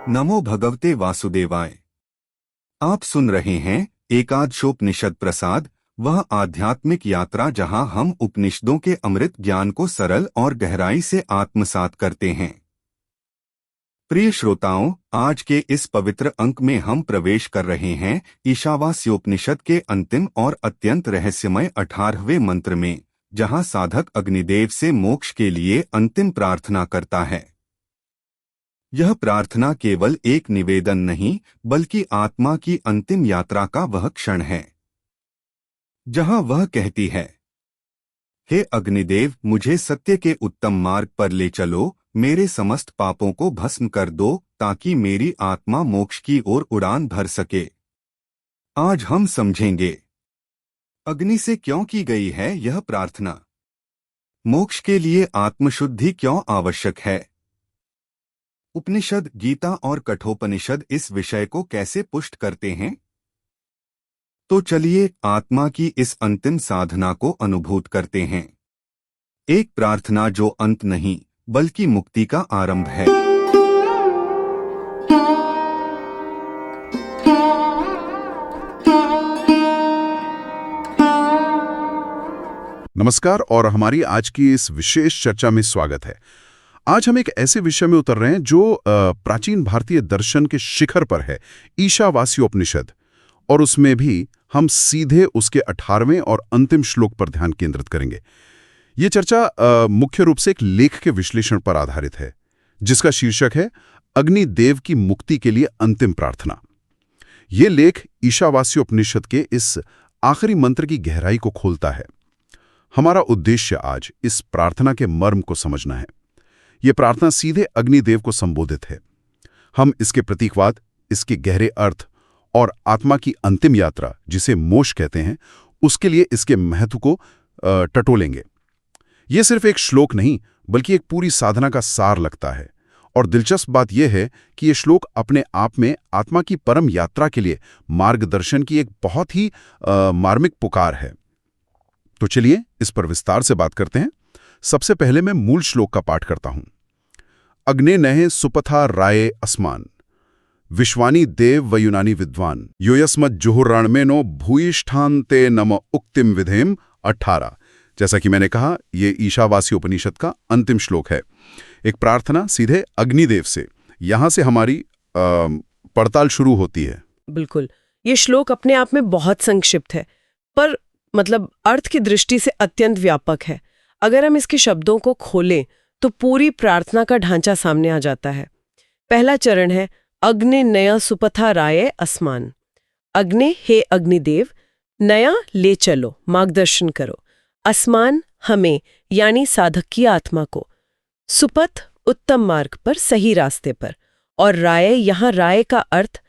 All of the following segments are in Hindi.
नमो भगवते वासुदेवाय। आप सुन रहे हैं एकादशोपनिषद प्रसाद, वह आध्यात्मिक यात्रा जहां हम उपनिषदों के अमृत ज्ञान को सरल और गहराई से आत्मसात करते हैं। प्रिय श्रोताओं, आज के इस पवित्र अंक में हम प्रवेश कर रहे हैं ईशावास्योपनिषद के अंतिम और अत्यंत रहस्यमय 18वें मंत्र में, जहां साधक अग्निदेव से मोक्ष के लिए अंतिम प्रार्थना करता है। यह प्रार्थना केवल एक निवेदन नहीं, बल्कि आत्मा की अंतिम यात्रा का वह क्षण है जहां वह कहती है, हे अग्निदेव, मुझे सत्य के उत्तम मार्ग पर ले चलो, मेरे समस्त पापों को भस्म कर दो ताकि मेरी आत्मा मोक्ष की ओर उड़ान भर सके। आज हम समझेंगे अग्नि से क्यों की गई है यह प्रार्थना, मोक्ष के लिए आत्मशुद्धि क्यों आवश्यक है, उपनिषद, गीता और कठोपनिषद इस विषय को कैसे पुष्ट करते हैं। तो चलिए आत्मा की इस अंतिम साधना को अनुभूत करते हैं। एक प्रार्थना जो अंत नहीं बल्कि मुक्ति का आरंभ है। नमस्कार और हमारी आज की इस विशेष चर्चा में स्वागत है। आज हम एक ऐसे विषय में उतर रहे हैं जो प्राचीन भारतीय दर्शन के शिखर पर है, ईशावास्योपनिषद, और उसमें भी हम सीधे उसके 18वें और अंतिम श्लोक पर ध्यान केंद्रित करेंगे। ये चर्चा मुख्य रूप से एक लेख के विश्लेषण पर आधारित है, जिसका शीर्षक है अग्निदेव की मुक्ति के लिए अंतिम प्रार्थना। ये लेख ईशावास्योपनिषद के इस आखिरी मंत्र की गहराई को खोलता है। हमारा उद्देश्य आज इस प्रार्थना के मर्म को समझना है। ये प्रार्थना सीधे अग्निदेव को संबोधित है। हम इसके प्रतीकवाद, इसके गहरे अर्थ और आत्मा की अंतिम यात्रा, जिसे मोक्ष कहते हैं, उसके लिए इसके महत्व को टटोलेंगे। ये सिर्फ एक श्लोक नहीं, बल्कि एक पूरी साधना का सार लगता है। और दिलचस्प बात यह है कि ये श्लोक अपने आप में आत्मा की परम यात्रा के लिए मार्गदर्शन की एक बहुत ही मार्मिक पुकार है। तो चलिए इस पर विस्तार से बात करते हैं। सबसे पहले मैं मूल श्लोक का पाठ करता हूं। अग्ने नहे सुपथा राये अस्मान, विश्वानी देव व यूनानी विद्वान, योयस्मत् जुहुर्रणमेनो भूयिष्ठान्ते नम उक्तिम विधेम 18। जैसा कि मैंने कहा, ये ईशावास्योपनिषद का अंतिम श्लोक है। एक प्रार्थना सीधे अग्निदेव से। यहां से हमारी पड़ताल शुरू होती है। बिल्कुल, ये श्लोक अपने आप में बहुत संक्षिप्त है, पर अर्थ की दृष्टि से अत्यंत व्यापक है। अगर हम इसके शब्दों को खोलें तो पूरी प्रार्थना का ढांचा सामने आ जाता है। पहला चरण है अग्नि नया सुपथा राये अस्मान। अग्नि, हे अग्निदेव, नया ले चलो, मार्गदर्शन करो, अस्मान हमें यानी साधक की आत्मा को, सुपथ उत्तम मार्ग पर, सही रास्ते पर, और राय, यहाँ राय का अर्थ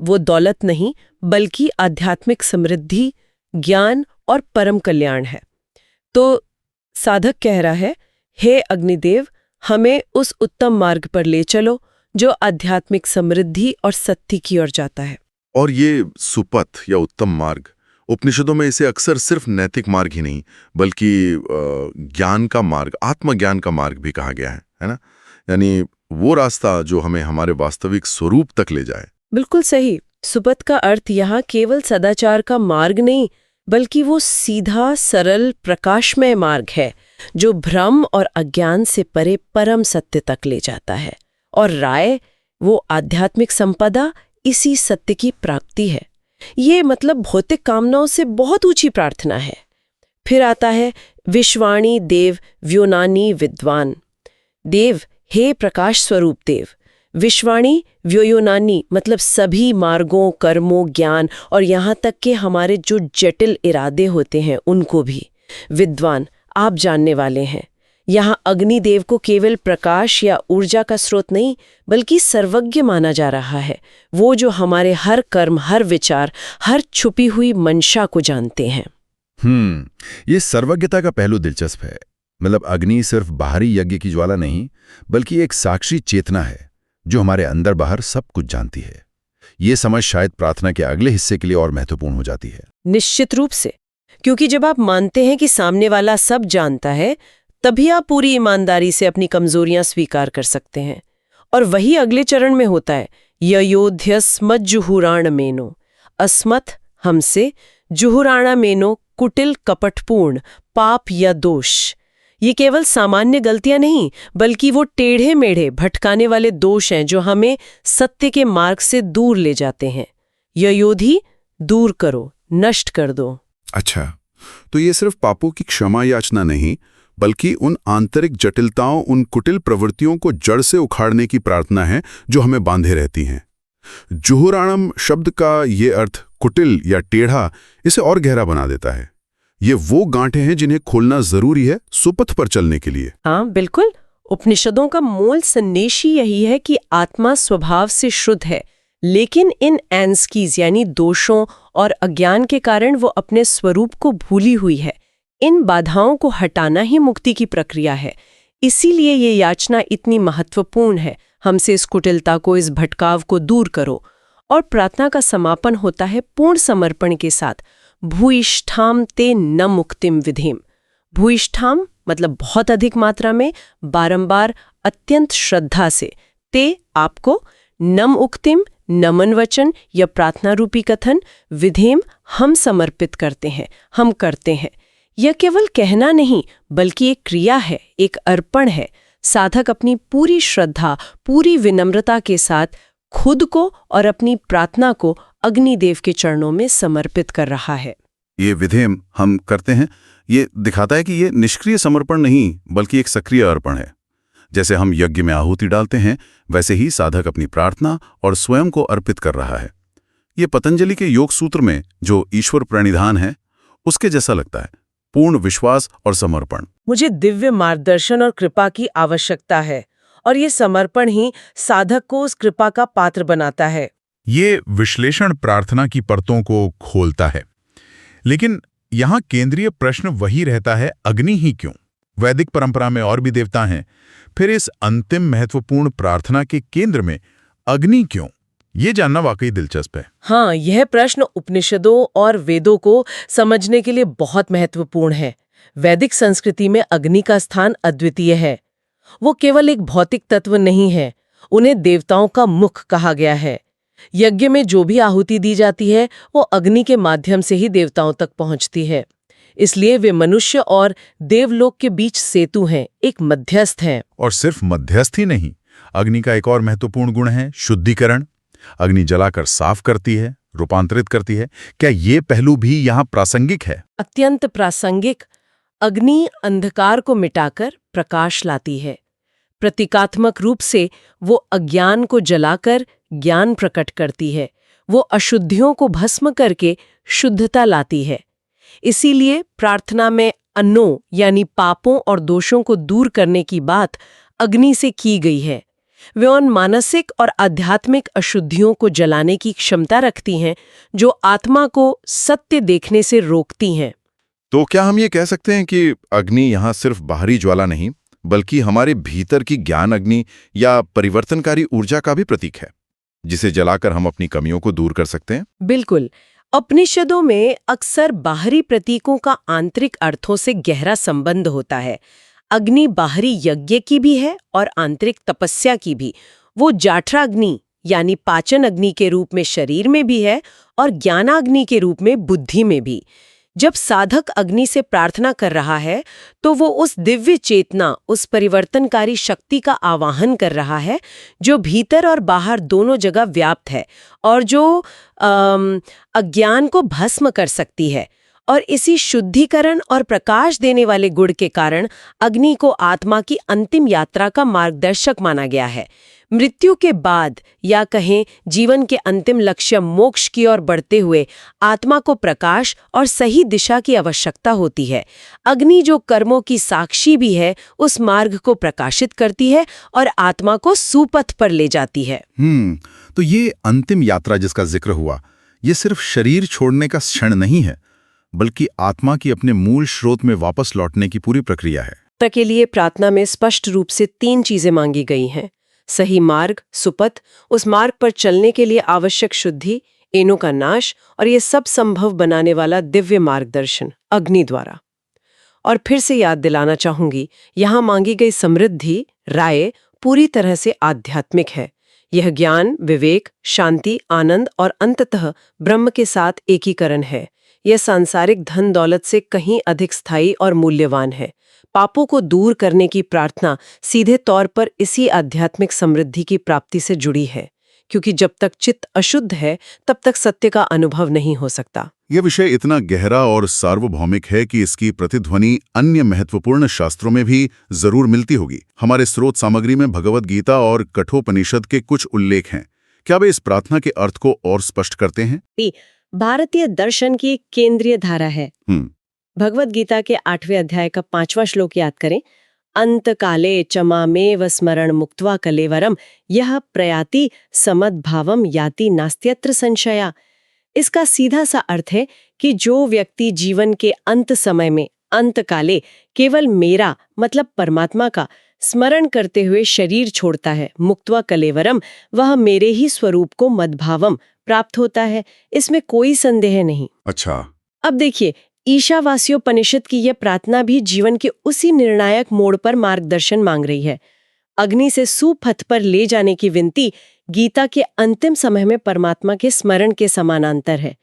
वो दौलत नहीं बल्कि आध्यात्मिक समृद्धि, ज्ञान और परम कल्याण है। तो साधक कह रहा है, हे अग्निदेव, हमें उस उत्तम मार्ग पर ले चलो जो आध्यात्मिक समृद्धि और सत्य की ओर जाता है। और ये सुपथ या उत्तम मार्ग, उपनिषदों में इसे अक्सर सिर्फ नैतिक मार्ग ही नहीं बल्कि ज्ञान का मार्ग, आत्मज्ञान का मार्ग भी कहा गया है ना? यानी वो रास्ता जो हमें हमारे वास्तविक स्वरूप तक ले जाए। बिल्कुल सही। सुपथ का अर्थ यहाँ केवल सदाचार का मार्ग नहीं, बल्कि वो सीधा, सरल, प्रकाशमय मार्ग है जो भ्रम और अज्ञान से परे परम सत्य तक ले जाता है। और राय, वो आध्यात्मिक संपदा, इसी सत्य की प्राप्ति है। ये भौतिक कामनाओं से बहुत ऊंची प्रार्थना है। फिर आता है विश्वाणी देव व्योनानी विद्वान। देव, हे प्रकाश स्वरूप देव। विश्वाणी, व्योयोनानी सभी मार्गों, कर्मों, ज्ञान और यहाँ तक कि हमारे जो जटिल इरादे होते हैं उनको भी। विद्वान, आप जानने वाले हैं। यहाँ अग्निदेव को केवल प्रकाश या ऊर्जा का स्रोत नहीं बल्कि सर्वज्ञ माना जा रहा है। वो जो हमारे हर कर्म, हर विचार, हर छुपी हुई मंशा को जानते हैं। ये सर्वज्ञता का पहलू दिलचस्प है। अग्नि सिर्फ बाहरी यज्ञ की ज्वाला नहीं, बल्कि एक साक्षी चेतना है जो हमारे अंदर बाहर सब कुछ जानती है। ये समझ शायद प्रार्थना के अगले हिस्से के लिए और महत्वपूर्ण हो जाती है। निश्चित रूप से, क्योंकि जब आप मानते हैं कि सामने वाला सब जानता है, तभी आप पूरी ईमानदारी से अपनी कमजोरियां स्वीकार कर सकते हैं और वही अगले चरण में होता है, ययोध्यस्मज्जुहुराण मेनो, अस्मत् हमसे, जुहुराणा मेनो कुटिल कपटपूर्ण पाप या दोष। ये केवल सामान्य गलतियां नहीं, बल्कि वो टेढ़े मेढ़े भटकाने वाले दोष हैं जो हमें सत्य के मार्ग से दूर ले जाते हैं। ययोधि, दूर करो, नष्ट कर दो। अच्छा, तो ये सिर्फ पापों की क्षमा याचना नहीं, बल्कि उन आंतरिक जटिलताओं, उन कुटिल प्रवृत्तियों को जड़ से उखाड़ने की प्रार्थना है जो हमें बांधे रहती हैं। जुहुराणम शब्द का ये अर्थ कुटिल या टेढ़ा इसे और गहरा बना देता है। ये वो गांठें हैं जिन्हें खोलना जरूरी है सुपथ पर चलने के लिए। हाँ बिल्कुल, उपनिषदों का मूल संदेश ही यही है कि आत्मा स्वभाव से शुद्ध है, लेकिन इन एंस्कीज यानी दोषों और अज्ञान के कारण वो अपने स्वरूप को भूली हुई है। इन बाधाओं को हटाना ही मुक्ति की प्रक्रिया है। इसीलिए ये याचना इतनी महत्वपूर्ण है, हमसे इस कुटिलता को, इस भटकाव को दूर करो। और प्रार्थना का समापन होता है पूर्ण समर्पण के साथ, भूयिष्ठाम ते न मुक्तिम विधिम। भूयिष्ठाम मतलब बहुत अधिक मात्रा में, बारंबार, अत्यंत श्रद्धा से, ते आपको, नम उक्तिम नमन वचन या प्रार्थना रूपी कथन, विधिम हम समर्पित करते हैं, हम करते हैं। यह केवल कहना नहीं, बल्कि एक क्रिया है, एक अर्पण है। साधक अपनी पूरी श्रद्धा, पूरी विनम्रता के साथ खुद को और अपनी प्रार्थना को अग्निदेव के चरणों में समर्पित कर रहा है। ये विधेम हम करते हैं, ये दिखाता है कि ये निष्क्रिय समर्पण नहीं, बल्कि एक सक्रिय अर्पण है। जैसे हम यज्ञ में आहुति डालते हैं, वैसे ही साधक अपनी प्रार्थना और स्वयं को अर्पित कर रहा है। ये पतंजलि के योग सूत्र में जो ईश्वर प्रणिधान है, उसके जैसा लगता है, पूर्ण विश्वास और समर्पण। मुझे दिव्य मार्गदर्शन और कृपा की आवश्यकता है, और ये समर्पण ही साधक को उस कृपा का पात्र बनाता है। ये विश्लेषण प्रार्थना की परतों को खोलता है, लेकिन यहाँ केंद्रीय प्रश्न वही रहता है, अग्नि ही क्यों? वैदिक परंपरा में और भी देवता हैं, फिर इस अंतिम महत्वपूर्ण प्रार्थना के केंद्र में अग्नि क्यों? ये जानना वाकई दिलचस्प है। हाँ, यह प्रश्न उपनिषदों और वेदों को समझने के लिए बहुत महत्वपूर्ण है। वैदिक संस्कृति में अग्नि का स्थान अद्वितीय है। वो केवल एक भौतिक तत्व नहीं है, उन्हें देवताओं का मुख कहा गया है। यज्ञ में जो भी आहुति दी जाती है, वो अग्नि के माध्यम से ही देवताओं तक पहुंचती है। इसलिए वे मनुष्य और देवलोक के बीच सेतु हैं, एक मध्यस्थ हैं। और सिर्फ मध्यस्थ ही नहीं, अग्नि का एक और महत्वपूर्ण गुण है शुद्धिकरण। अग्नि जलाकर साफ करती है, रूपांतरित करती है। क्या ये पहलू भी यहाँ प्रासंगिक है? अत्यंत प्रासंगिक। अग्नि अंधकार को मिटाकर प्रकाश लाती है। प्रतीकात्मक रूप से वो अज्ञान को जलाकर ज्ञान प्रकट करती है। वो अशुद्धियों को भस्म करके शुद्धता लाती है। इसीलिए प्रार्थना में अन्नो यानी पापों और दोषों को दूर करने की बात अग्नि से की गई है। वे उन मानसिक और आध्यात्मिक अशुद्धियों को जलाने की क्षमता रखती हैं जो आत्मा को सत्य देखने से रोकती हैं। तो क्या हम ये कह सकते हैं कि अग्नि यहाँ सिर्फ बाहरी ज्वाला नहीं, बल्कि हमारे भीतर की ज्ञान अग्नि या परिवर्तनकारी ऊर्जा का भी प्रतीक है, जिसे जलाकर हम अपनी कमियों को दूर कर सकते हैं? बिल्कुल। उपनिषदों में अक्सर बाहरी प्रतीकों का आंतरिक अर्थों से गहरा संबंध होता है। अग्नि बाहरी यज्ञ की भी है और आंतरिक तपस्या की भी। वो जाठराग्नि यानी पाचन अग्नि के रूप में शरीर में भी है और ज्ञानाग्नि के रूप में बुद्धि में भी। जब साधक अग्नि से प्रार्थना कर रहा है तो वो उस दिव्य चेतना, उस परिवर्तनकारी शक्ति का आवाहन कर रहा है जो भीतर और बाहर दोनों जगह व्याप्त है और जो अज्ञान को भस्म कर सकती है। और इसी शुद्धिकरण और प्रकाश देने वाले गुण के कारण अग्नि को आत्मा की अंतिम यात्रा का मार्गदर्शक माना गया है। मृत्यु के बाद या कहें जीवन के अंतिम लक्ष्य मोक्ष की ओर बढ़ते हुए आत्मा को प्रकाश और सही दिशा की आवश्यकता होती है। अग्नि जो कर्मों की साक्षी भी है, उस मार्ग को प्रकाशित करती है और आत्मा को सुपथ पर ले जाती है। तो ये अंतिम यात्रा जिसका जिक्र हुआ, ये सिर्फ शरीर छोड़ने का क्षण नहीं है, बल्कि आत्मा की अपने मूल स्रोत में वापस लौटने की पूरी प्रक्रिया है। तक के लिए प्रार्थना में स्पष्ट रूप से 3 चीजें मांगी गई हैं: सही मार्ग, सुपथ, उस मार्ग पर चलने के लिए आवश्यक शुद्धि, एनों का नाश, और ये सब संभव बनाने वाला दिव्य मार्गदर्शन अग्नि द्वारा। और फिर से याद दिलाना चाहूंगी, यहाँ मांगी गई समृद्धि, राय, पूरी तरह से आध्यात्मिक है। यह ज्ञान, विवेक, शांति, आनंद और अंततः ब्रह्म के साथ एकीकरण है। यह सांसारिक धन दौलत से कहीं अधिक स्थायी और मूल्यवान है। पापों को दूर करने की प्रार्थना सीधे तौर पर इसी आध्यात्मिक समृद्धि की प्राप्ति से जुड़ी है, क्योंकि जब तक चित्त अशुद्ध है तब तक सत्य का अनुभव नहीं हो सकता। यह विषय इतना गहरा और सार्वभौमिक है कि इसकी प्रतिध्वनि अन्य महत्वपूर्ण शास्त्रों में भी जरूर मिलती होगी। हमारे स्रोत सामग्री में भगवद गीता और कठोपनिषद के कुछ उल्लेख हैं। क्या वे इस प्रार्थना के अर्थ को और स्पष्ट करते हैं? भारतीय दर्शन की एक केंद्रीय धारा है। भगवद गीता के 8वें अध्याय का 5वां श्लोक याद करें। अंत काले चमामेव स्मरण मुक्त्वा कलेवरम यह प्रयाति समद्भावम याति नास्त्यत्र संशया। इसका सीधा सा अर्थ है कि जो व्यक्ति जीवन के अंत समय में अंत काले केवल मेरा मतलब परमात्मा का स्मरण करते हुए शरीर छोड़ता है, मुक्त्वा कलेवरम, वह मेरे ही स्वरूप को मद्भावम प्राप्त होता है। इसमें कोई संदेह नहीं। अच्छा, अब देखिए, ईशावास्योपनिषद की यह प्रार्थना भी जीवन के उसी निर्णायक मोड़ पर मार्गदर्शन मांग रही है। अग्नि से सुपथ पर ले जाने की विनती गीता के अंतिम समय में परमात्मा के स्मरण के समानांतर है।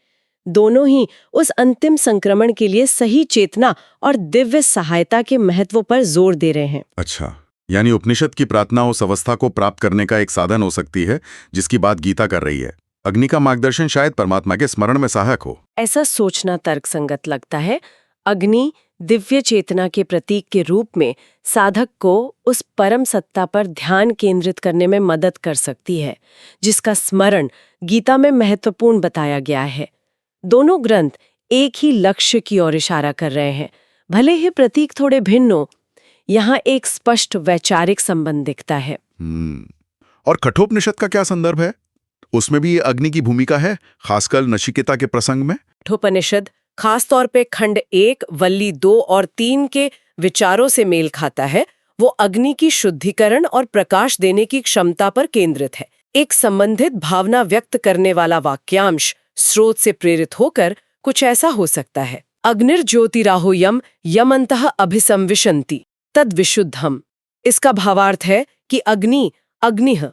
दोनों ही उस अंतिम संक्रमण के लिए सही चेतना और दिव्य सहायता के महत्व पर जोर दे रहे हैं। अच्छा, यानी उपनिषद की प्रार्थना उस अवस्था को प्राप्त करने का एक साधन हो सकती है जिसकी बात गीता कर रही है। अग्नि का मार्गदर्शन शायद परमात्मा के स्मरण में सहायक हो। ऐसा सोचना तर्कसंगत लगता है। अग्नि दिव्य चेतना के प्रतीक के रूप में साधक को उस परम सत्ता पर ध्यान केंद्रित करने में मदद कर सकती है, जिसका स्मरण गीता में महत्वपूर्ण बताया गया है। दोनों ग्रंथ एक ही लक्ष्य की ओर इशारा कर रहे हैं, भले ही प्रतीक थोड़े भिन्न हो। यहाँ एक स्पष्ट वैचारिक संबंध दिखता है। और कठोपनिषद का क्या संदर्भ है? उसमें भी अग्नि की भूमिका है, खासकर नचिकेता के प्रसंग में। कठोपनिषद खास तौर पे खंड 1 वल्ली 2 और 3 के विचारों से मेल खाता है। वो अग्नि की शुद्धिकरण और प्रकाश देने की क्षमता पर केंद्रित है। एक संबंधित भावना व्यक्त करने वाला वाक्यांश स्रोत से प्रेरित होकर कुछ ऐसा हो सकता है। अग्निर्ज्योतिराहुयम यमन्तः अभिसंविशन्ति तद विशुद्धम। इसका भावार्थ है कि अग्नि अग्निः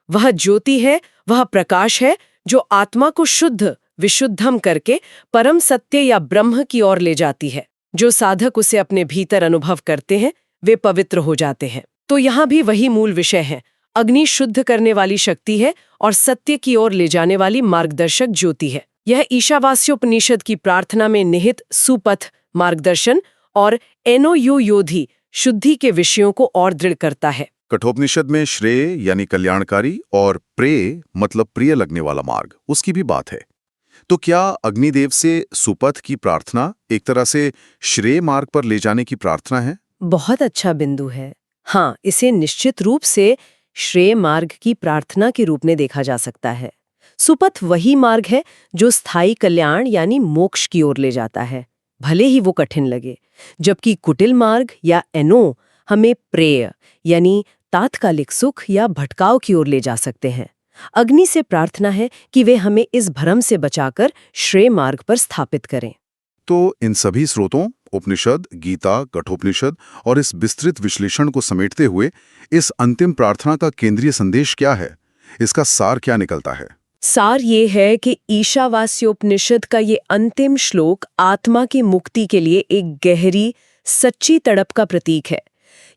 वह ज्योति है, वह प्रकाश है जो आत्मा को शुद्ध विशुद्धम करके परम सत्य या ब्रह्म की ओर ले जाती है। जो साधक उसे अपने भीतर अनुभव करते हैं वे पवित्र हो जाते हैं। तो यहाँ भी वही मूल विषय है। अग्नि शुद्ध करने वाली शक्ति है और सत्य की ओर ले जाने वाली मार्गदर्शक ज्योति है। यह ईशावास्योपनिषद की प्रार्थना में निहित सुपथ मार्गदर्शन और एनोयोयोधि शुद्धि के विषयों को और दृढ़ करता है। कठोपनिषद में श्रेय यानी कल्याणकारी और प्रेय मतलब प्रिय लगने वाला मार्ग, उसकी भी बात है। तो क्या अग्निदेव से सुपथ की प्रार्थना एक तरह से श्रेय मार्ग पर ले जाने की प्रार्थना है? बहुत अच्छा बिंदु है। हाँ, इसे निश्चित रूप से श्रेय मार्ग की प्रार्थना के रूप में देखा जा सकता है। सुपथ वही मार्ग है जो स्थायी कल्याण यानी मोक्ष की ओर ले जाता है, भले ही वो कठिन लगे। जबकि कुटिल मार्ग या एनो हमें प्रेय यानी तात्कालिक सुख या भटकाव की ओर ले जा सकते हैं। अग्नि से प्रार्थना है कि वे हमें इस भ्रम से बचाकर श्रेय मार्ग पर स्थापित करें। तो इन सभी स्रोतों उपनिषद, गीता, कठोपनिषद और इस विस्तृत विश्लेषण को समेटते हुए इस अंतिम प्रार्थना का केंद्रीय संदेश क्या है? इसका सार क्या निकलता है? सार ये है कि ईशावास्योपनिषद का ये अंतिम श्लोक आत्मा की मुक्ति के लिए एक गहरी सच्ची तड़प का प्रतीक है।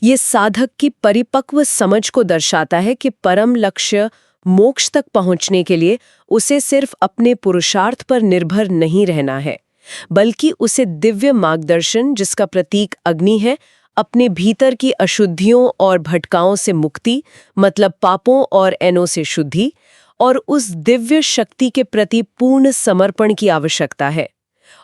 ये साधक की परिपक्व समझ को दर्शाता है कि परम लक्ष्य मोक्ष तक पहुंचने के लिए उसे सिर्फ अपने पुरुषार्थ पर निर्भर नहीं रहना है, बल्कि उसे दिव्य मार्गदर्शन जिसका प्रतीक अग्नि है, अपने भीतर की अशुद्धियों और भटकाओं से मुक्ति मतलब पापों और एनों से शुद्धि और उस दिव्य शक्ति के प्रति पूर्ण समर्पण की आवश्यकता है।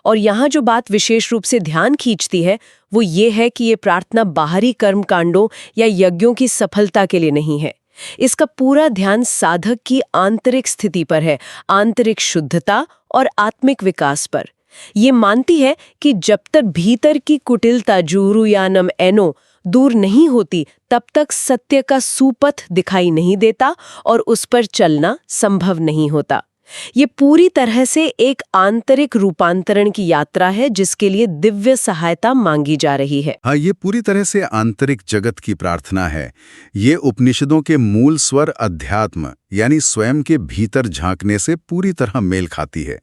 और यहाँ जो बात विशेष रूप से ध्यान खींचती है वो ये है कि ये प्रार्थना बाहरी कर्मकांडों या यज्ञों की सफलता के लिए नहीं है। इसका पूरा ध्यान साधक की आंतरिक स्थिति पर है, आंतरिक शुद्धता और आत्मिक विकास पर। ये मानती है कि जब तक भीतर की कुटिलता जूरुयानम एनो दूर नहीं होती तब तक सत्य का सुपथ दिखाई नहीं देता और उस पर चलना संभव नहीं होता। ये पूरी तरह से एक आंतरिक रूपांतरण की यात्रा है जिसके लिए दिव्य सहायता मांगी जा रही है। हाँ, ये पूरी तरह से आंतरिक जगत की प्रार्थना है। ये उपनिषदों के मूल स्वर अध्यात्म यानी स्वयं के भीतर झांकने से पूरी तरह मेल खाती है।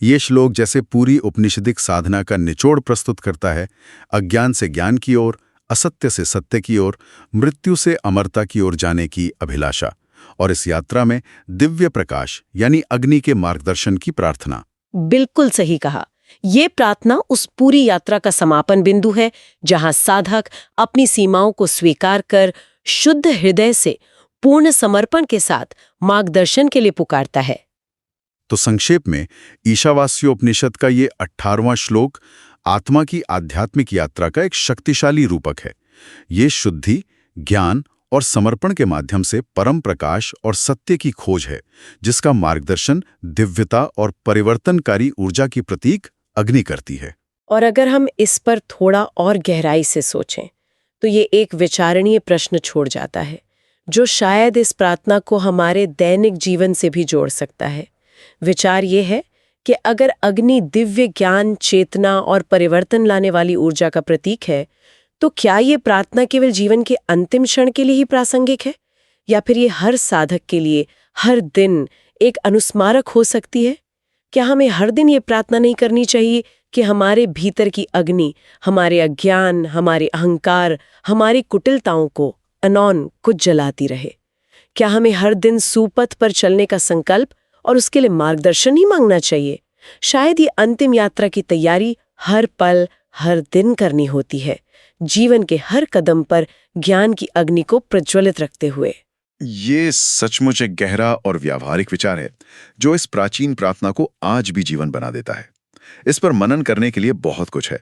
ये श्लोक जैसे पूरी उपनिषदिक साधना का निचोड़ प्रस्तुत करता है, अज्ञान से ज्ञान की ओर, असत्य से सत्य की ओर, मृत्यु से अमरता की ओर जाने की अभिलाषा, और इस यात्रा में दिव्य प्रकाश यानी अग्नि के मार्गदर्शन की प्रार्थना। बिल्कुल सही कहा। ये प्रार्थना उस पूरी यात्रा का समापन बिंदु है जहां साधक अपनी सीमाओं को स्वीकार कर शुद्ध हृदय से पूर्ण समर्पण के साथ मार्गदर्शन के लिए पुकारता है। तो संक्षेप में ईशावास्योपनिषद का ये 18वां श्लोक आत्मा की आध्यात्मिक यात्रा का एक शक्तिशाली रूपक है। ये शुद्धि, ज्ञान और समर्पण के माध्यम से परम प्रकाश और सत्य की खोज है, जिसका मार्गदर्शन दिव्यता और परिवर्तनकारी ऊर्जा की प्रतीक अग्नि करती है। और अगर हम इस पर थोड़ा और गहराई से सोचें तो ये एक विचारणीय प्रश्न छोड़ जाता है जो शायद इस प्रार्थना को हमारे दैनिक जीवन से भी जोड़ सकता है। विचार ये है कि अगर अग्नि दिव्य ज्ञान, चेतना और परिवर्तन लाने वाली ऊर्जा का प्रतीक है, तो क्या ये प्रार्थना केवल जीवन के अंतिम क्षण के लिए ही प्रासंगिक है, या फिर ये हर साधक के लिए हर दिन एक अनुस्मारक हो सकती है? क्या हमें हर दिन ये प्रार्थना नहीं करनी चाहिए कि हमारे भीतर की अग्नि, हमारे अज्ञान, हमारे अहंकार, हमारी कुटिलताओं को अनौन कुछ जलाती रहे? क्या हमें हर दिन सुपथ पर चलने का संकल्प और उसके लिए मार्गदर्शन ही मांगना चाहिए? शायद ये अंतिम यात्रा की तैयारी हर पल, हर दिन करनी होती है, जीवन के हर कदम पर ज्ञान की अग्नि को प्रज्वलित रखते हुए। ये सचमुच एक गहरा और व्यावहारिक विचार है जो इस प्राचीन प्रार्थना को आज भी जीवन बना देता है। इस पर मनन करने के लिए बहुत कुछ है।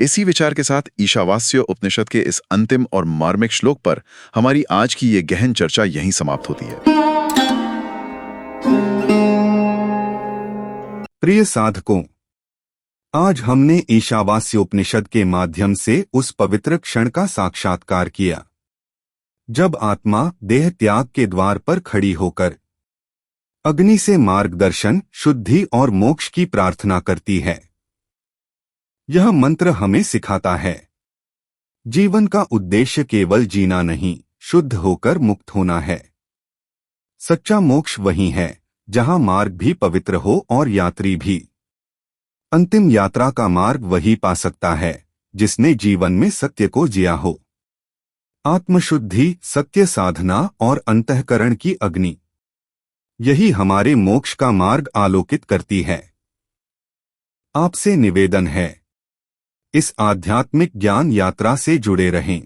इसी विचार के साथ ईशावास्य उपनिषद के इस अंतिम और मार्मिक श्लोक पर हमारी आज की ये गहन चर्चा यहीं समाप्त होती है। प्रिय साधकों, आज हमने ईशावास्योपनिषद के माध्यम से उस पवित्र क्षण का साक्षात्कार किया जब आत्मा देह त्याग के द्वार पर खड़ी होकर अग्नि से मार्गदर्शन, शुद्धि और मोक्ष की प्रार्थना करती है। यह मंत्र हमें सिखाता है, जीवन का उद्देश्य केवल जीना नहीं, शुद्ध होकर मुक्त होना है। सच्चा मोक्ष वही है जहां मार्ग भी पवित्र हो और यात्री भी। अंतिम यात्रा का मार्ग वही पा सकता है जिसने जीवन में सत्य को जिया हो। आत्मशुद्धि, सत्य साधना और अंतःकरण की अग्नि, यही हमारे मोक्ष का मार्ग आलोकित करती है। आपसे निवेदन है, इस आध्यात्मिक ज्ञान यात्रा से जुड़े रहें।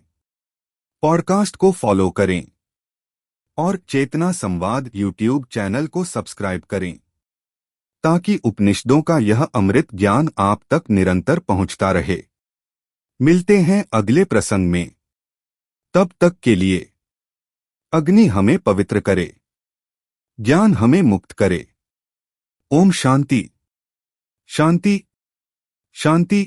पॉडकास्ट को फॉलो करें और चेतना संवाद यूट्यूब चैनल को सब्सक्राइब करें ताकि उपनिषदों का यह अमृत ज्ञान आप तक निरंतर पहुंचता रहे। मिलते हैं अगले प्रसंग में। तब तक के लिए अग्नि हमें पवित्र करे, ज्ञान हमें मुक्त करे। ओम शांति शांति शांति।